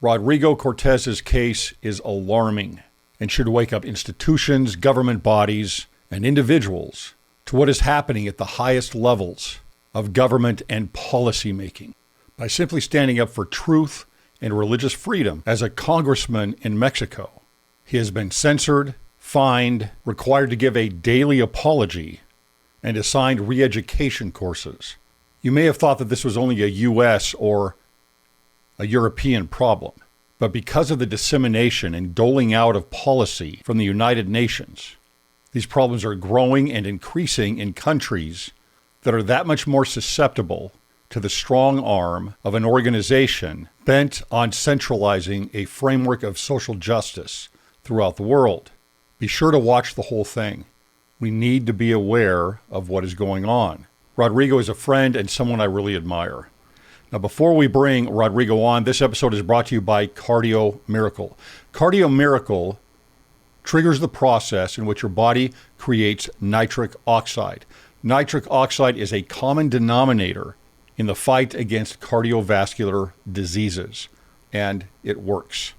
Rodrigo Cortez's case is alarming and should wake up institutions, government bodies, and individuals to what is happening at the highest levels of government and policy making. By simply standing up for truth and religious freedom as a congressman in Mexico, he has been censored, fined, required to give a daily apology, and assigned re-education courses. You may have thought that this was only a U.S. or a European problem, but because of the dissemination and doling out of policy from the United Nations, these problems are growing and increasing in countries that are that much more susceptible to the strong arm of an organization bent on centralizing a framework of social justice throughout the world. Be sure to watch the whole thing. We need to be aware of what is going on. Rodrigo is a friend and someone I really admire. Now, before we bring Rodrigo on, this episode is brought to you by Cardio Miracle. Cardio Miracle triggers the process in which your body creates nitric oxide. Nitric oxide is a common denominator in the fight against cardiovascular diseases, and it works.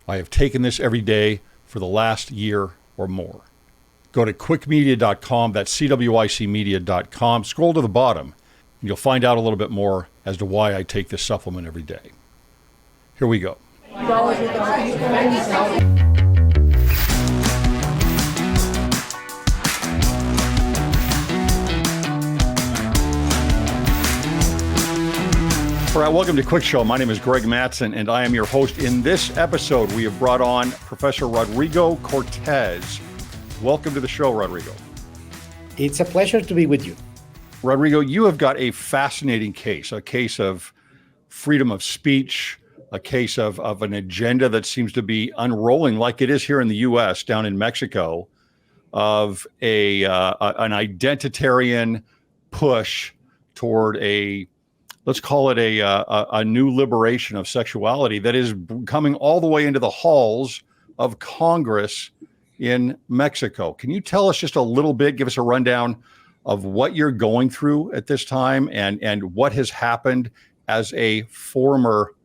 I have taken this every day for the last year or more. Go to cwicmedia.com, that's CWICmedia.com, scroll to the bottom, and you'll find out a little bit more as to why I take this supplement every day. Here we go. All right, welcome to Cwic Show. My name is Greg Mattson, and I am your host. In this episode, we have brought on Professor Rodrigo Cortez. Welcome to the show, Rodrigo. It's a pleasure to be with you. Rodrigo, you have got a fascinating case, a case of freedom of speech, a case of an agenda that seems to be unrolling like it is here in the U.S., down in Mexico, of an identitarian push toward let's call it a new liberation of sexuality that is coming all the way into the halls of Congress in Mexico. Can you tell us just a little bit, give us a rundown of what you're going through at this time and what has happened as a former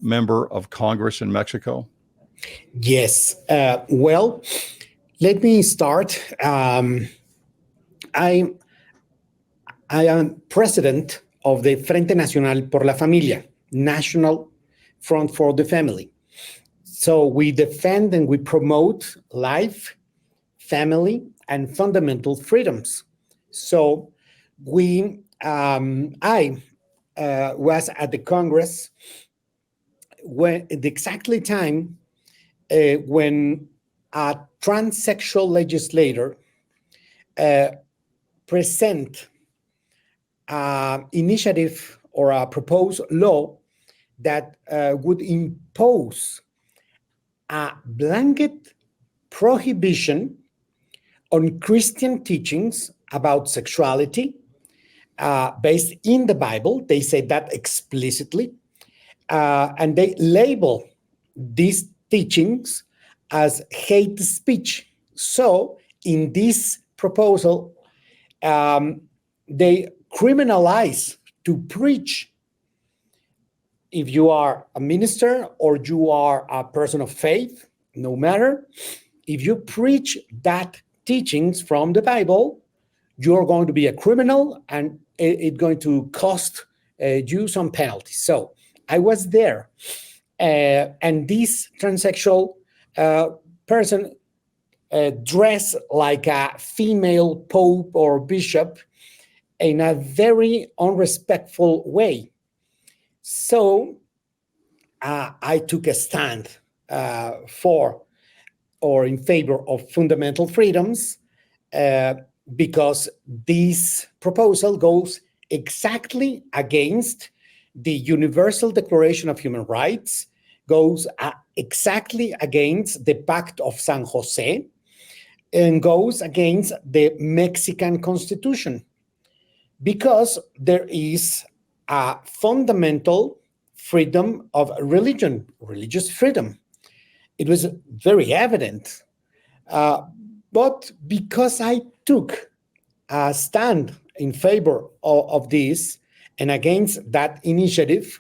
member of Congress in Mexico? Yes. Well, let me start. I am president of the Frente Nacional por la Familia, National Front for the Family. So we defend and we promote life, family, and fundamental freedoms. So I was at the Congress when the exactly time when a transsexual legislator present initiative or a proposed law that would impose a blanket prohibition on Christian teachings about sexuality based in the Bible. They say that explicitly, and they label these teachings as hate speech. So in this proposal, they criminalize to preach. If you are a minister or you are a person of faith, no matter, if you preach that teachings from the Bible, you're going to be a criminal and it's going to cost you some penalties. So I was there, and this transsexual person dressed like a female pope or bishop in a very unrespectful way. So I took a stand for or in favor of fundamental freedoms because this proposal goes exactly against the Universal Declaration of Human Rights, goes exactly against the Pact of San Jose, and goes against the Mexican Constitution, because there is a fundamental freedom of religion, religious freedom. It was very evident. But because I took a stand in favor of this and against that initiative,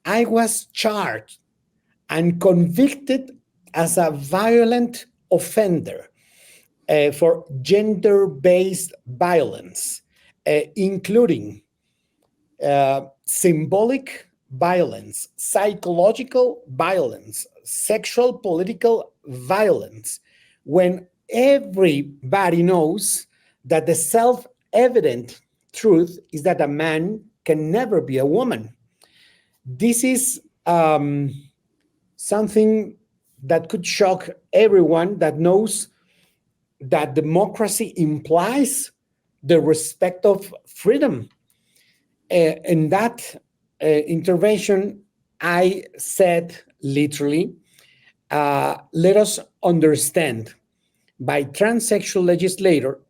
I was charged and convicted as a violent offender for gender-based violence, including symbolic violence, psychological violence, sexual, political violence, when everybody knows that the self-evident truth is that a man can never be a woman. This is something that could shock everyone that knows that democracy implies the respect of freedom. In that intervention, I said literally, let us understand by transsexual legislator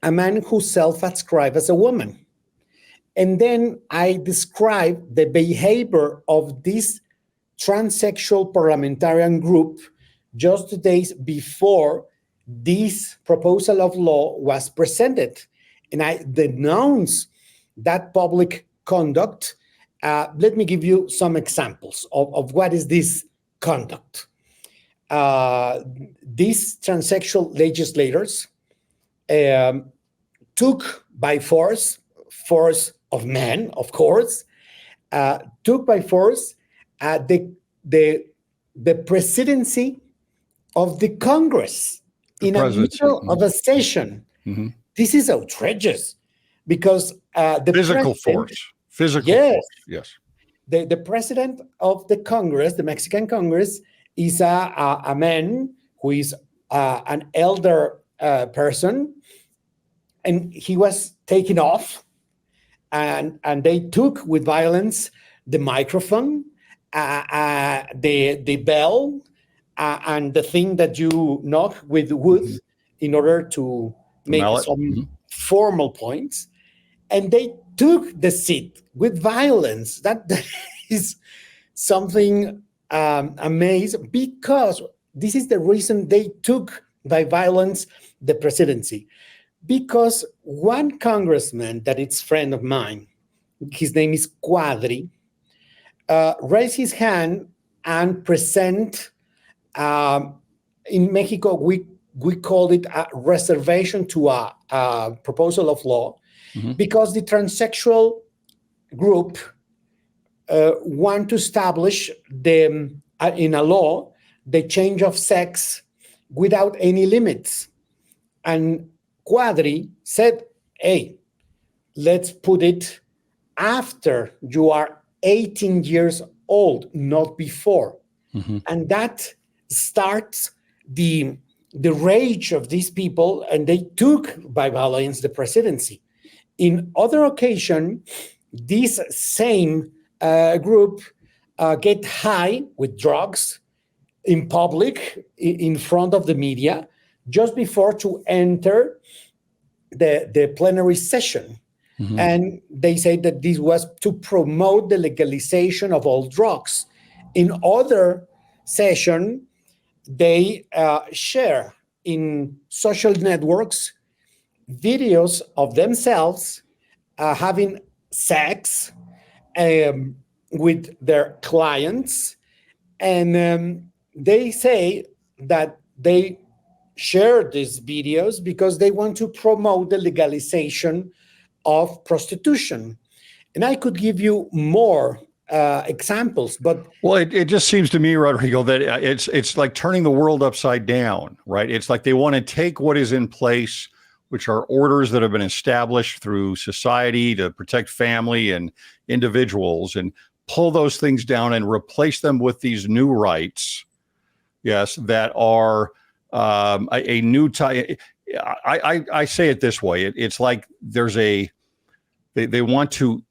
a man who self-ascribes as a woman. And then I describe the behavior of this transsexual parliamentarian group just days before this proposal of law was presented. And I denounce that public conduct. Let me give you some examples of what is this conduct. These transsexual legislators took by force of men, of course, took by force the presidency of the Congress in the middle of a session. Mm-hmm. This is outrageous because the physical force. Yes. The president of the Congress, the Mexican Congress, is a man who is an elder person, and he was taken off, and they took with violence the microphone, the bell, and the thing that you knock with wood in order to make some formal points, and they took the seat with violence. That is something amazing, because this is the reason they took by violence the presidency. Because one congressman that is friend of mine, his name is Cuadri, raised his hand and present, in Mexico, we called it a reservation to a proposal of law, because the transsexual group want to establish in a law the change of sex without any limits. And Cuadri said, hey, let's put it after you are 18 years old, not before. And that starts the rage of these people, and they took by violence the presidency. In other occasion, this same group get high with drugs in public, in front of the media, just before to enter the plenary session. And they say that this was to promote the legalization of all drugs. In other session, they share in social networks videos of themselves having sex with their clients, and they say that they share these videos because they want to promote the legalization of prostitution. And I could give you more examples, but it just seems to me, Rodrigo, that it's like turning the world upside down, right? It's like they want to take what is in place, which are orders that have been established through society to protect family and individuals, and pull those things down and replace them with these new rights, yes, that are a new type. I say it this way. It's like there's they want to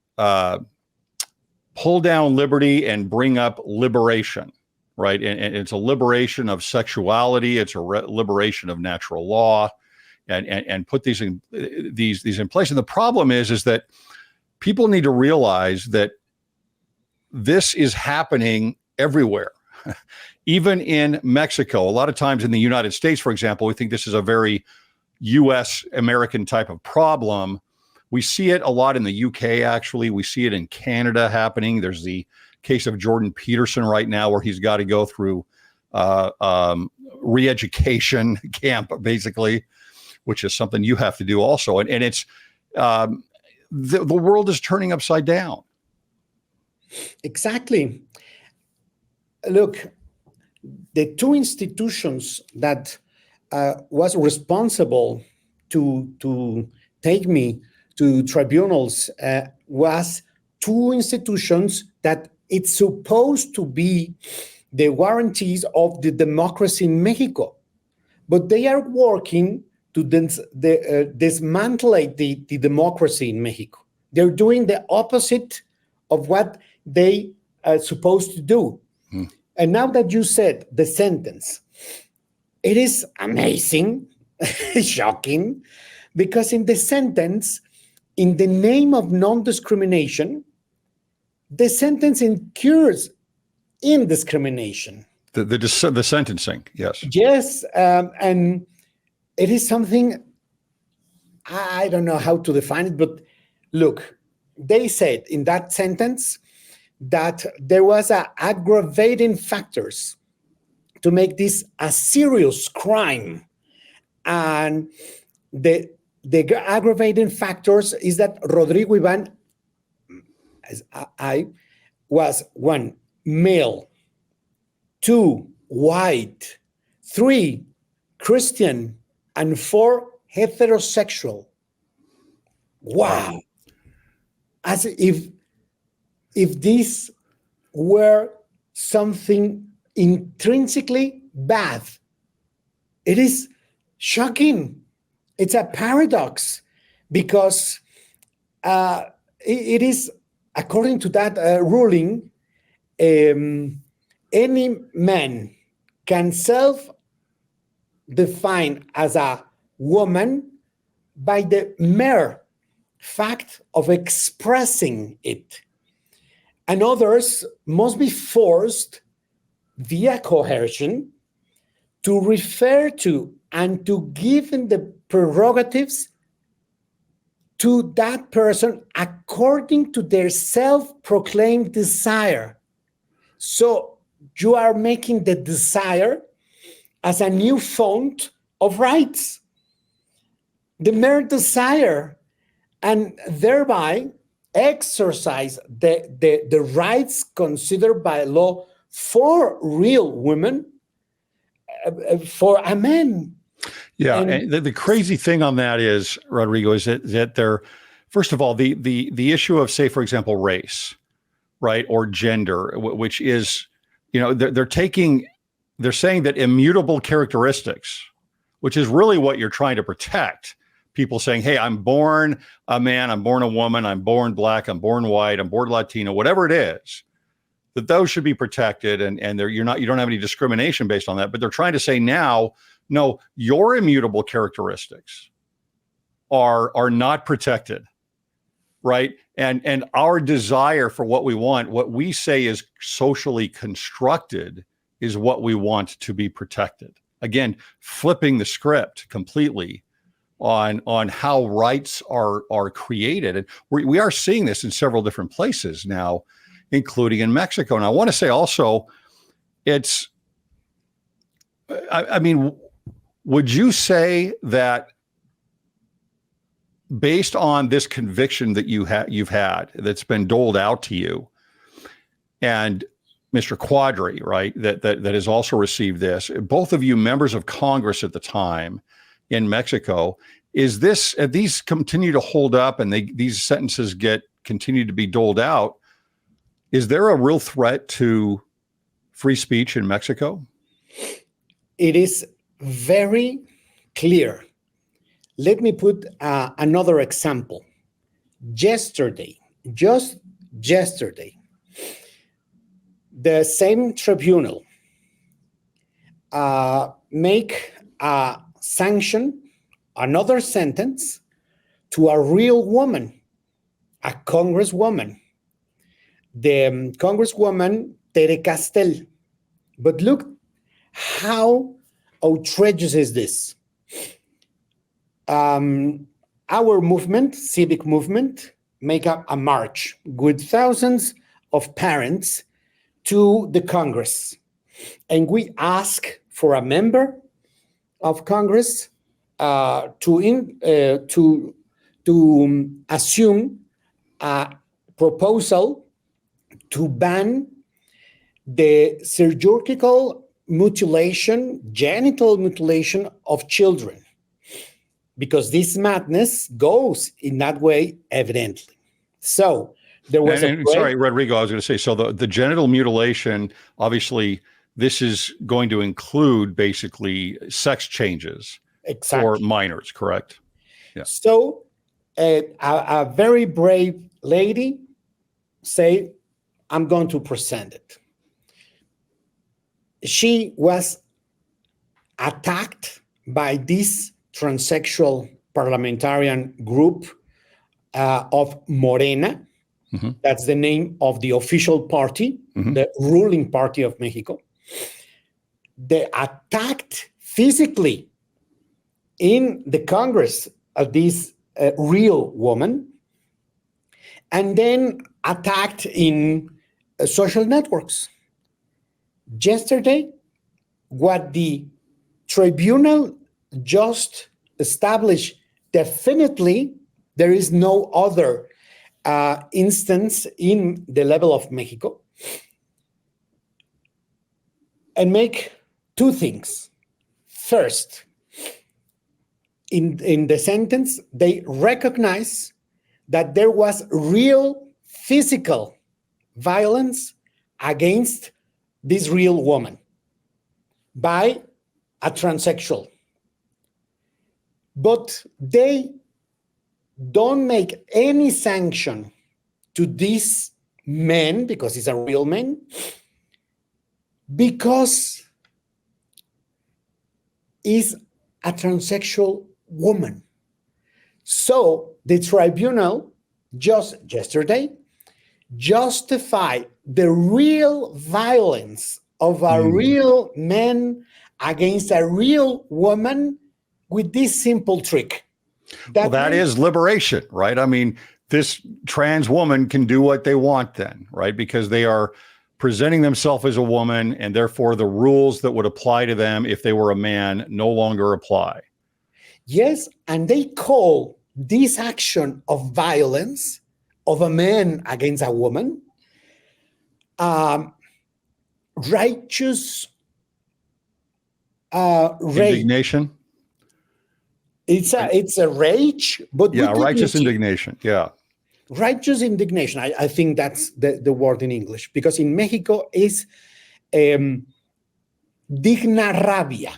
pull down liberty and bring up liberation, right? And it's a liberation of sexuality. It's a liberation of natural law, and put these in place. And the problem is that people need to realize that this is happening everywhere. Even in Mexico, a lot of times in the United States, for example, we think this is a very U.S. American type of problem. We see it a lot in the UK, actually. We see it in Canada happening. There's the case of Jordan Peterson right now, where he's got to go through re-education camp, basically, which is something you have to do also. And it's the world is turning upside down. Exactly. Look, the two institutions that was responsible to take me to tribunals was two institutions that it's supposed to be the guarantees of the democracy in Mexico, but they are working to dismantle the democracy in Mexico. They're doing the opposite of what they are supposed to do. And now that you said the sentence, it is amazing, shocking, because in the sentence, in the name of non-discrimination, the sentence incurs indiscrimination. The sentencing, yes. Yes, and it is something, I don't know how to define it, but look, they said in that sentence that there was aggravating factors to make this a serious crime. And the aggravating factors is that Rodrigo Ivan, as I was 1, male, 2, white, 3, Christian, and 4, heterosexual. Wow. As if this were something intrinsically bad. It is shocking. It's a paradox because it is, according to that ruling, any man can self-define as a woman by the mere fact of expressing it. And others must be forced via coercion to refer to and to give in the prerogatives to that person according to their self-proclaimed desire. So you are making the desire as a new font of rights, the mere desire, and thereby exercise the rights considered by law for real women, for a man. Yeah, and the crazy thing on that is, Rodrigo, is that they're, first of all, the issue of, say, for example, race, right, or gender, which is, they're saying that immutable characteristics, which is really what you're trying to protect. People saying, hey, I'm born a man, I'm born a woman, I'm born black, I'm born white, I'm born Latino, whatever it is, that those should be protected, and you don't have any discrimination based on that. But they're trying to say now, no, your immutable characteristics are not protected, right? And our desire for what we want, what we say is socially constructed, is what we want to be protected. Again, flipping the script completely on how rights are created. And we are seeing this in several different places now, including in Mexico. And I want to say also, I mean, would you say that based on this conviction that you've had that's been doled out to you, and Mr. Quadri, right, that has also received this, both of you members of Congress at the time in Mexico, if these continue to hold up and these sentences continue to be doled out, is there a real threat to free speech in Mexico? It is very clear. Let me put another example. Just yesterday, the same tribunal make a sanction, another sentence to a real woman, a congresswoman, the congresswoman Tere Castel. But look how outrageous is this. Our movement, civic movement, make up a march with thousands of parents to the Congress. And we ask for a member of Congress to assume a proposal to ban the surgical mutilation, genital mutilation of children, because this madness goes in that way, evidently. So there was sorry, Rodrigo, I was going to say, so the genital mutilation, obviously, this is going to include basically sex changes for minors, correct? Yeah. So a very brave lady say, I'm going to present it. She was attacked by this transsexual parliamentarian group of Morena. Mm-hmm. That's the name of the official party, mm-hmm. the ruling party of Mexico. They attacked physically in the Congress of this real woman, and then attacked in social networks. Yesterday, what the tribunal just established, definitely there is no other instance in the level of Mexico, and make two things. First, in the sentence, they recognize that there was real physical violence against this real woman by a transsexual. But they don't make any sanction to this man, because he's a real man, because he's a transsexual woman. So the tribunal just yesterday justified the real violence of a real man against a real woman with this simple trick. That is liberation, right? I mean, this trans woman can do what they want then, right? Because they are presenting themselves as a woman, and therefore the rules that would apply to them if they were a man no longer apply. Yes, and they call this action of violence of a man against a woman righteous indignation. It's a rage, but righteous indignation. Yeah, righteous indignation. I think that's the word in English, because in Mexico is digna rabia.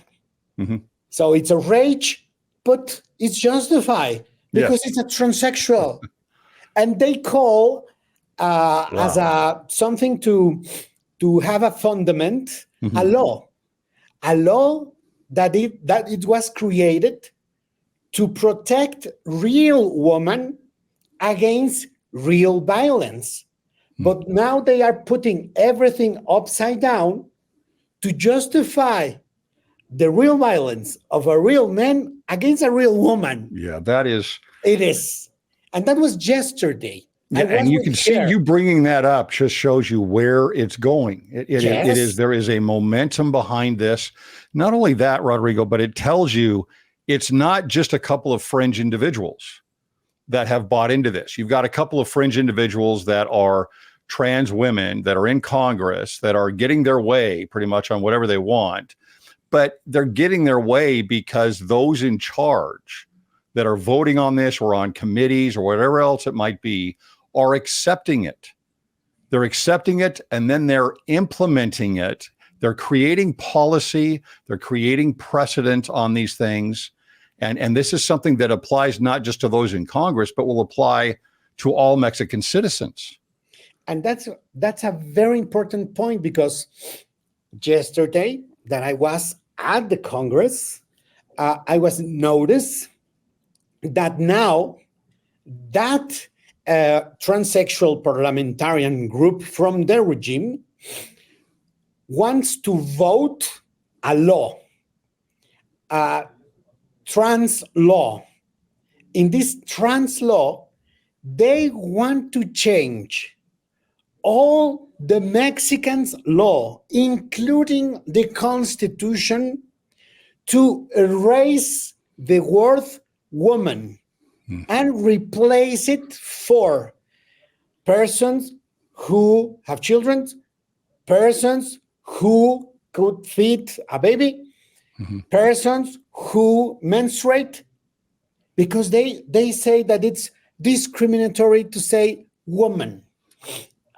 Mm-hmm. So it's a rage, but it's justified because it's a transsexual, and they call as something to have a fundament, mm-hmm. a law that it was created to protect real women against real violence. Mm-hmm. But now they are putting everything upside down to justify the real violence of a real man against a real woman. Yeah, that is. It is. And that was yesterday. Yeah, and you can see you bringing that up just shows you where it's going. It is. There is a momentum behind this. Not only that, Rodrigo, but it tells you it's not just a couple of fringe individuals that have bought into this. You've got a couple of fringe individuals that are trans women that are in Congress that are getting their way pretty much on whatever they want, but they're getting their way because those in charge that are voting on this or on committees or whatever else it might be are accepting it. They're accepting it, and then they're implementing it. They're creating policy. They're creating precedent on these things. And this is something that applies not just to those in Congress, but will apply to all Mexican citizens. And that's a very important point, because yesterday that I was at the Congress, I was noticed that now that transsexual parliamentarian group from the regime wants to vote a law, trans law. In this trans law, they want to change all the Mexicans' law, including the Constitution, to erase the word woman and replace it for persons who have children, persons who could feed a baby, persons who menstruate, because they say that it's discriminatory to say woman.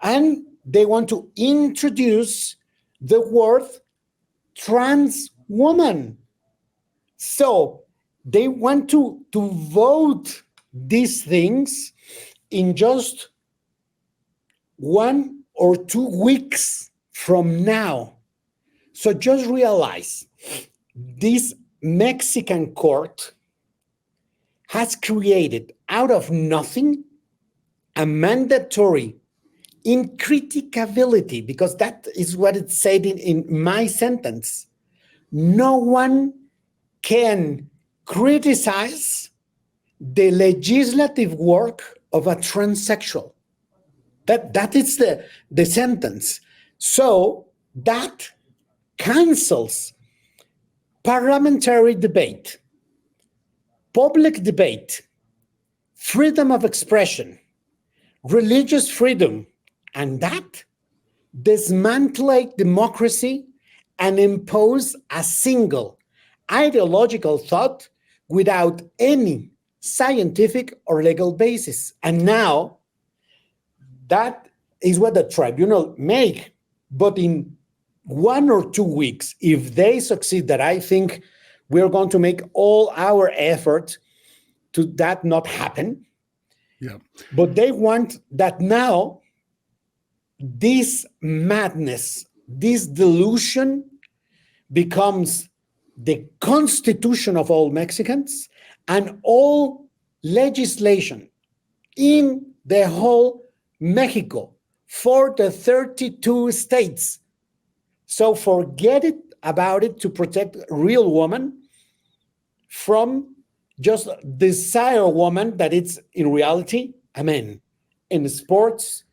And they want to introduce the word trans woman. So they want to vote these things in just 1 or 2 weeks from now. So just realize this Mexican court has created out of nothing a mandatory incriticability, because that is what it said in my sentence. No one can criticize the legislative work of a transsexual. That is the sentence. So that cancels parliamentary debate, public debate, freedom of expression, religious freedom, and that dismantle democracy and impose a single ideological thought without any scientific or legal basis. And now that is what the tribunal make. But in 1 or 2 weeks, if they succeed, that I think we're going to make all our effort to that not happen. Yeah. But they want that now, this madness, this delusion becomes the constitution of all Mexicans, and all legislation in the whole Mexico for the 32 states. So forget it about it to protect real woman from just desire woman that it's in reality a man. In sports,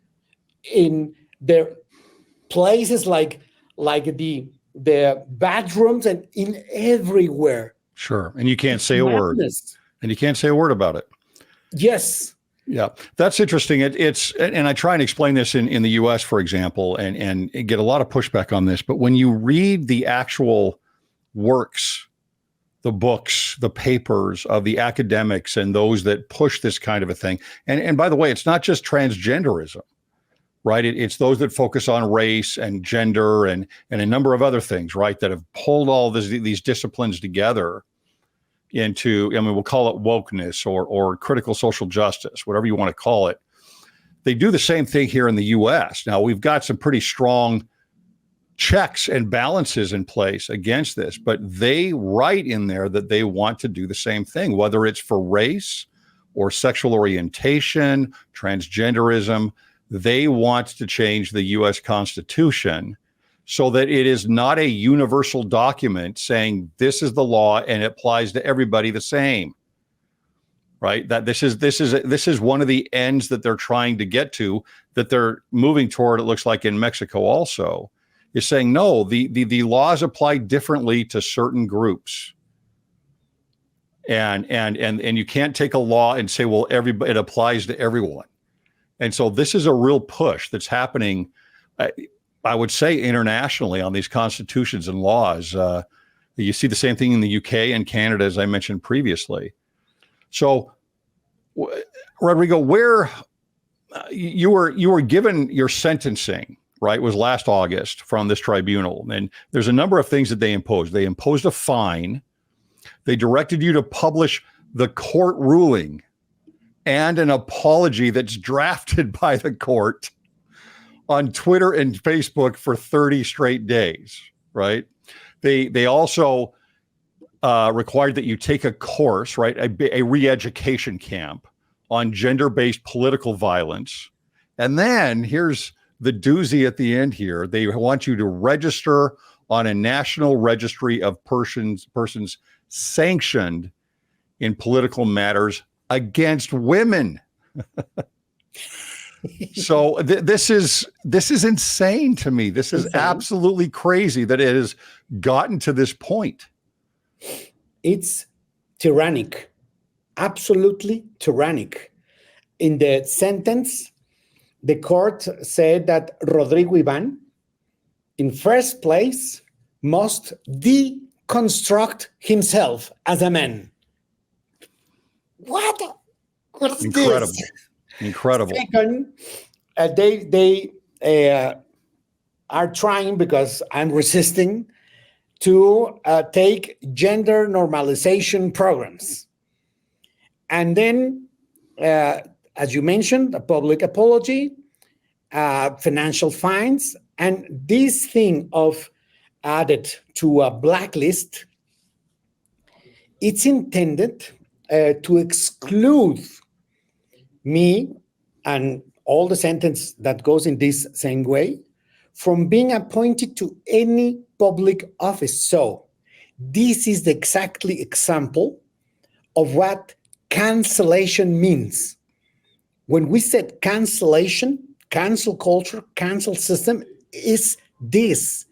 in the places like the bathrooms, and in everywhere. Sure. And you can't say a word. And you can't say a word about it. Yes. Yeah, that's interesting. And I try and explain this in the U.S., for example, and get a lot of pushback on this. But when you read the actual works, the books, the papers of the academics and those that push this kind of a thing, and by the way, it's not just transgenderism, right? It's those that focus on race and gender and a number of other things, right, that have pulled all these disciplines together into, I mean, we'll call it wokeness or critical social justice, whatever you want to call it. They do the same thing here in the U.S. Now, we've got some pretty strong checks and balances in place against this, but they write in there that they want to do the same thing, whether it's for race or sexual orientation, transgenderism. They want to change the U.S. Constitution so that it is not a universal document saying this is the law and it applies to everybody the same, right? That this is one of the ends that they're trying to get to, that they're moving toward. It looks like in Mexico also, is saying no, the laws apply differently to certain groups, and you can't take a law and say, well, it applies to everyone. And so this is a real push that's happening, I would say, internationally on these constitutions and laws. You see the same thing in the UK and Canada, as I mentioned previously. So, Rodrigo, where you were given your sentencing, right, was last August from this tribunal. And there's a number of things that they imposed. They imposed a fine. They directed you to publish the court ruling and an apology that's drafted by the court on Twitter and Facebook for 30 straight days, right? They also required that you take a course, right, a re-education camp on gender-based political violence. And then here's the doozy at the end here. They want you to register on a national registry of persons sanctioned in political matters against women. So this is insane to me. This is absolutely crazy that it has gotten to this point. It's tyrannic, absolutely tyrannic. In the sentence, the court said that Rodrigo Ivan, in first place, must deconstruct himself as a man. What? What's Incredible. this? Incredible. Second, they are trying, because I'm resisting, to take gender normalization programs. And then, as you mentioned, a public apology, financial fines, and this thing of added to a blacklist, it's intended to exclude me and all the sentence that goes in this same way from being appointed to any public office. So this is the exactly example of what cancellation means. When we said cancellation, cancel culture, cancel system is this.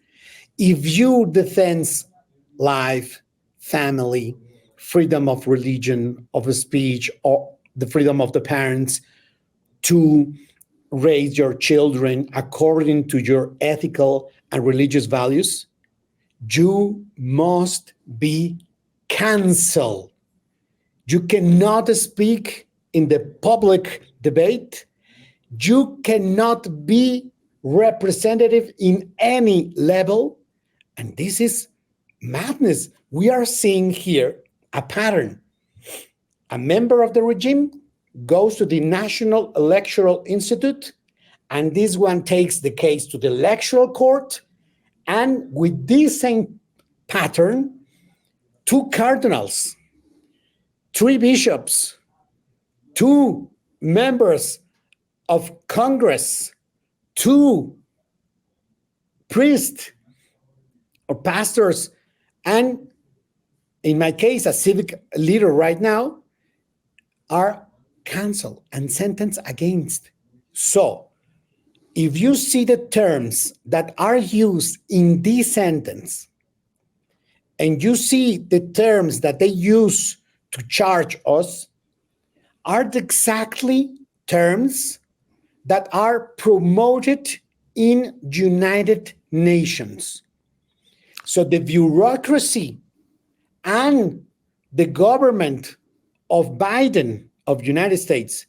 If you defend life, family, freedom of religion, of speech, or the freedom of the parents to raise your children according to your ethical and religious values, you must be canceled. You cannot speak in the public debate. You cannot be representative in any level. And this is madness. We are seeing here a pattern. A member of the regime goes to the National Electoral Institute, and this one takes the case to the electoral court. And with this same pattern, 2 cardinals, 3 bishops, 2 members of Congress, 2 priests or pastors, and in my case, a civic leader right now, are canceled and sentenced against. So if you see the terms that are used in this sentence, and you see the terms that they use to charge us, are the exactly terms that are promoted in United Nations. So the bureaucracy and the government of Biden of United States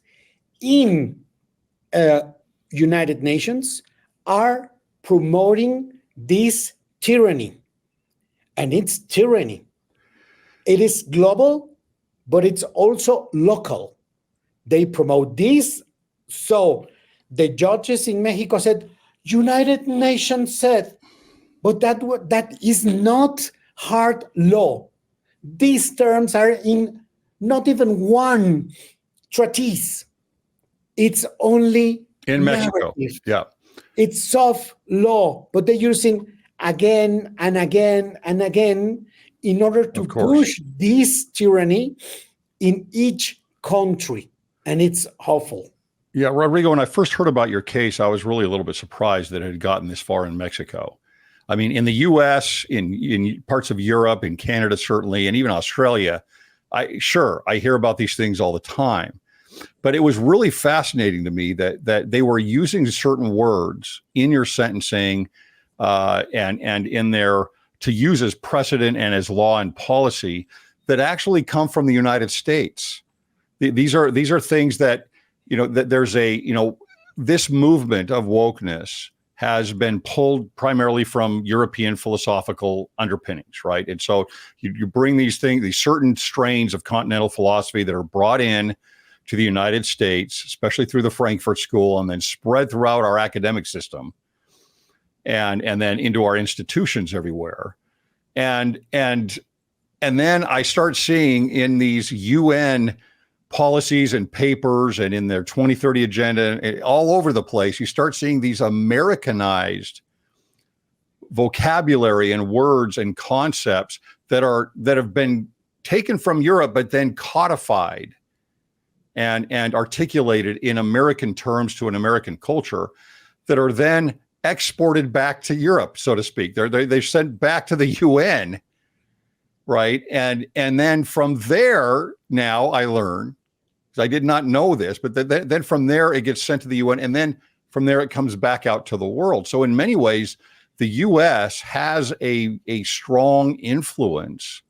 in United Nations are promoting this tyranny. And it's tyranny. It is global, but it's also local. They promote this. So the judges in Mexico said, United Nations said, but that is not hard law. These terms are in not even one treatise. It's only in Mexico. narrative. Yeah. It's soft law, but they're using again and again and again in order to push this tyranny in each country. And it's awful. Yeah, Rodrigo, when I first heard about your case, I was really a little bit surprised that it had gotten this far in Mexico. I mean, in the U.S., in parts of Europe, in Canada, certainly, and even Australia, I hear about these things all the time. But it was really fascinating to me that they were using certain words in your sentencing and in there to use as precedent and as law and policy that actually come from the United States. These are things that, that there's this movement of wokeness has been pulled primarily from European philosophical underpinnings, right? And so you bring these things, these certain strains of continental philosophy that are brought in to the United States, especially through the Frankfurt School, and then spread throughout our academic system and then into our institutions everywhere. And then I start seeing in these UN policies and papers and in their 2030 agenda all over the place, you start seeing these Americanized vocabulary and words and concepts that have been taken from Europe, but then codified and articulated in American terms to an American culture that are then exported back to Europe, so to speak. They're sent back to the UN, right? And then from there, now I learn, because I did not know this, but then from there it gets sent to the UN, and then from there it comes back out to the world. So in many ways, the US has a strong influence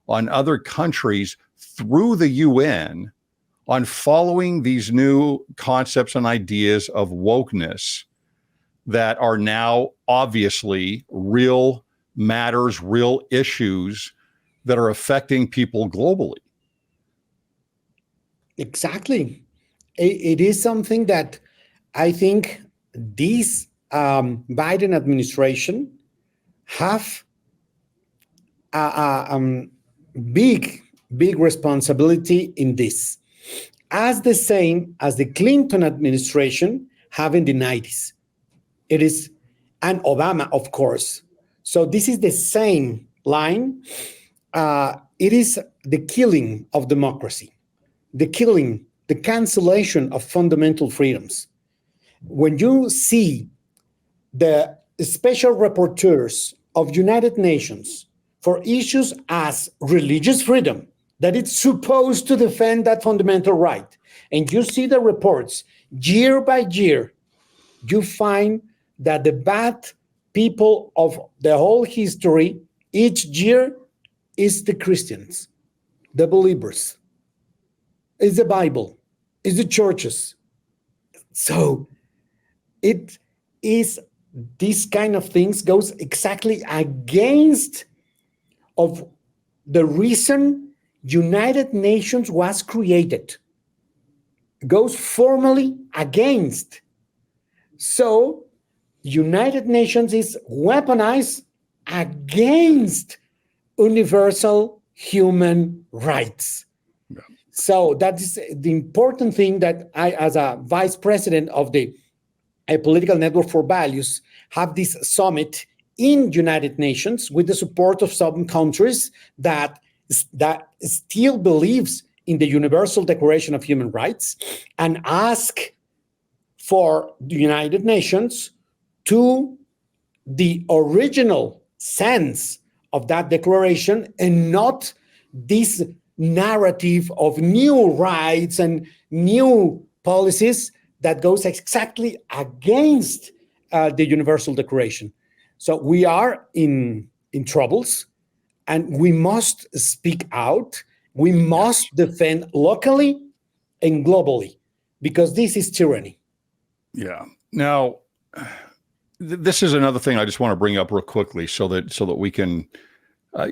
on other countries through the UN on following these new concepts and ideas of wokeness that are now obviously real matters, real issues that are affecting people globally. Exactly. It is something that I think this Biden administration have a big responsibility in this, as the same as the Clinton administration have in the 90s. It is, and Obama, of course. So this is the same line. It is the killing of democracy, the killing, the cancellation of fundamental freedoms. When you see the special rapporteurs of United Nations for issues as religious freedom, that it's supposed to defend that fundamental right, and you see the reports year by year, you find that the bad people of the whole history each year is the Christians, the believers, is the Bible, is the churches. So it is, this kind of things goes exactly against of the reason United Nations was created. It goes formally against. So United Nations is weaponized against universal human rights. Yeah. So that is the important thing that I, as a vice president of the Political Network for Values, have this summit in United Nations with the support of some countries that still believes in the Universal Declaration of Human Rights, and ask for the United Nations to the original sense of that declaration, and not this narrative of new rights and new policies that goes exactly against the Universal Declaration. So we are in troubles, and we must speak out. We must defend locally and globally, because this is tyranny. Yeah. Now, this is another thing I just want to bring up real quickly, so that we can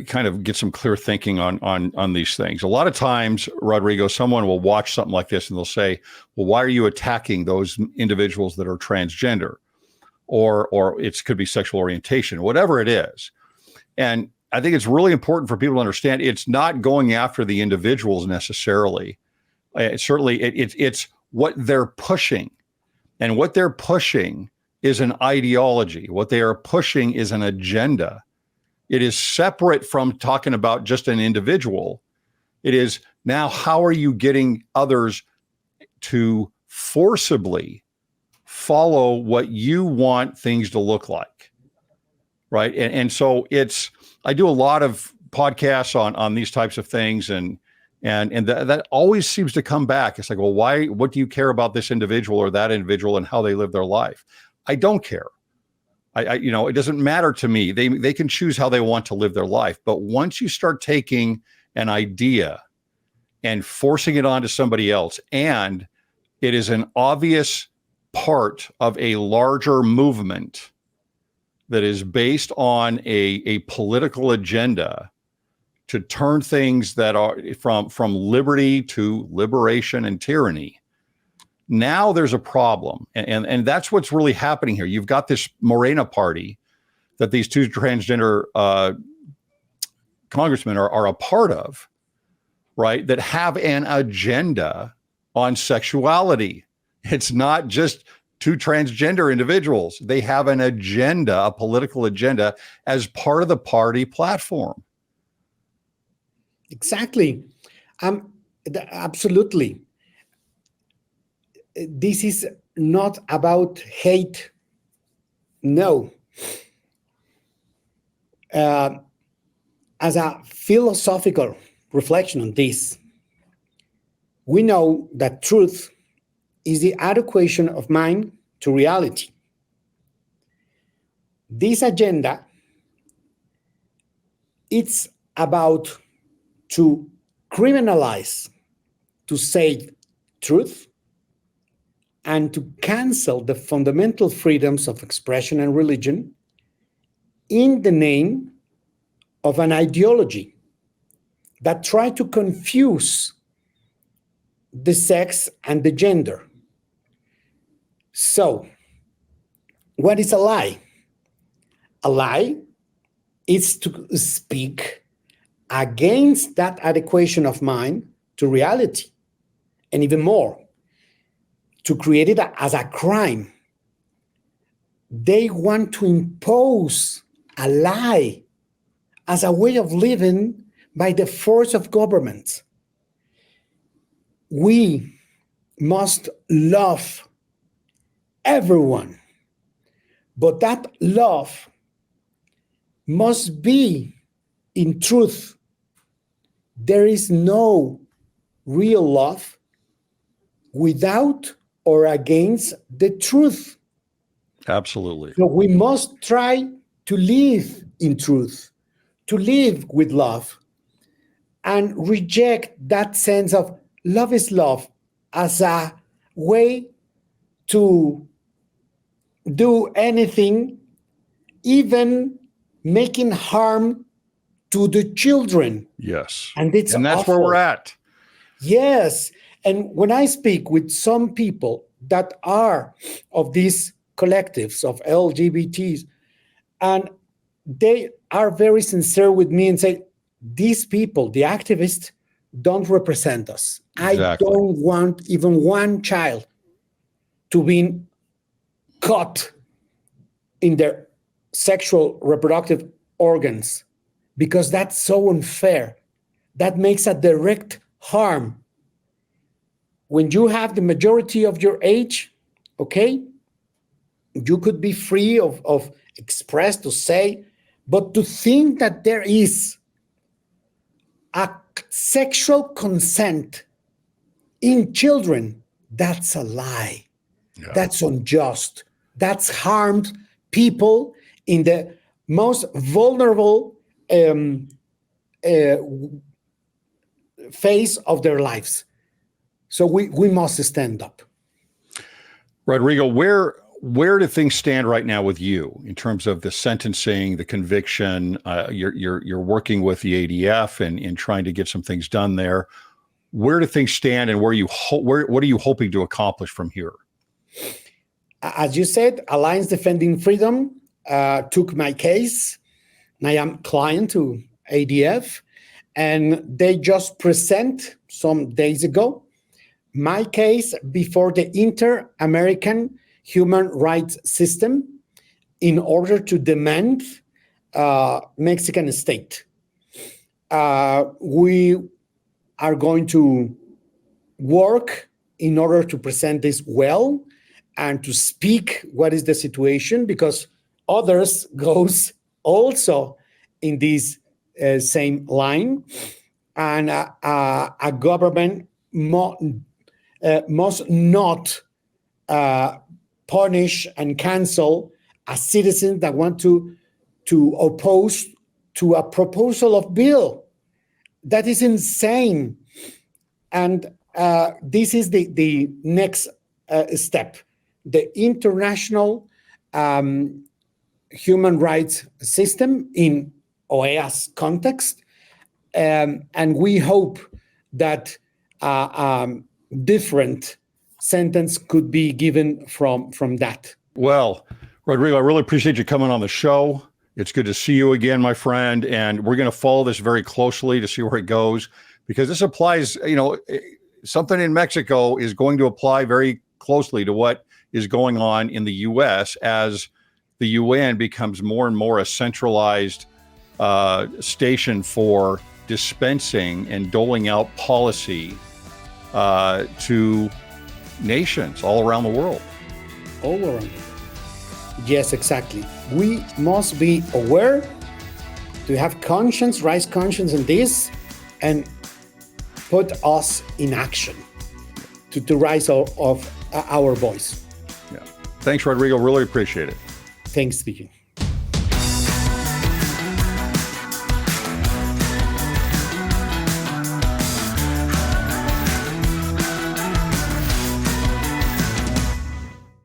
kind of get some clear thinking on these things. A lot of times, Rodrigo, someone will watch something like this and they'll say, well, why are you attacking those individuals that are transgender? Or it could be sexual orientation, whatever it is. And I think it's really important for people to understand it's not going after the individuals necessarily. It's what they're pushing. And what they're pushing is an ideology. What they are pushing is an agenda. It is separate from talking about just an individual. It is now, how are you getting others to forcibly follow what you want things to look like, right? And so I do a lot of podcasts on these types of things, and that always seems to come back. It's like, well, what do you care about this individual or that individual and how they live their life? I don't care. It doesn't matter to me. They can choose how they want to live their life. But once you start taking an idea and forcing it onto somebody else, and it is an obvious part of a larger movement that is based on a political agenda to turn things that are from liberty to liberation and tyranny, now there's a problem. And that's what's really happening here. You've got this Morena party that these two transgender congressmen are a part of, right, that have an agenda on sexuality. It's not just two transgender individuals. They have an agenda, a political agenda, as part of the party platform. Exactly. Absolutely. this is not about hate. No. As a philosophical reflection on this, we know that truth is the adequation of mind to reality. This agenda, it's about to criminalize, to say truth, and to cancel the fundamental freedoms of expression and religion in the name of an ideology that try to confuse the sex and the gender. So, what is a lie? A lie is to speak against that adequation of mind to reality, and even more, to create it as a crime. They want to impose a lie as a way of living by the force of government. We must love everyone, but that love must be in truth. There is no real love without or against the truth. Absolutely. So we must try to live in truth, to live with love, and reject that sense of love is love as a way to do anything, even making harm to the children. Yes. And that's awful. Where we're at. Yes. And when I speak with some people that are of these collectives of LGBTs, and they are very sincere with me and say, these people, the activists, don't represent us. Exactly. I don't want even one child to be caught in their sexual reproductive organs, because that's so unfair. That makes a direct harm. When you have the majority of your age, okay, you could be free of express, to say, but to think that there is a sexual consent in children, that's a lie. Yeah. That's unjust. That's harmed people in the most vulnerable phase of their lives. So we must stand up. Rodrigo, where do things stand right now with you in terms of the sentencing, the conviction? You're working with the ADF and trying to get some things done there. Where do things stand, and what are you hoping to accomplish from here? As you said, Alliance Defending Freedom took my case, and I am client to ADF, and they just present some days ago my case before the Inter-American Human Rights System in order to demand Mexican state. We are going to work in order to present this well and to speak what is the situation, because others goes also in this same line, and a government must not punish and cancel a citizen that want to oppose to a proposal of bill. That is insane. And this is the next step. The international human rights system in OEA's context. And we hope that different sentence could be given from that. Well, Rodrigo, I really appreciate you coming on the show. It's good to see you again, my friend. And we're going to follow this very closely to see where it goes, because this applies, something in Mexico is going to apply very closely to what is going on in the U.S. as the UN becomes more and more a centralized station for dispensing and doling out policy to nations all around the world. All around. Yes, exactly. We must be aware to have conscience, raise conscience in this, and put us in action to rise of our voice. Yeah. Thanks, Rodrigo. Really appreciate it. Thanks, speaking.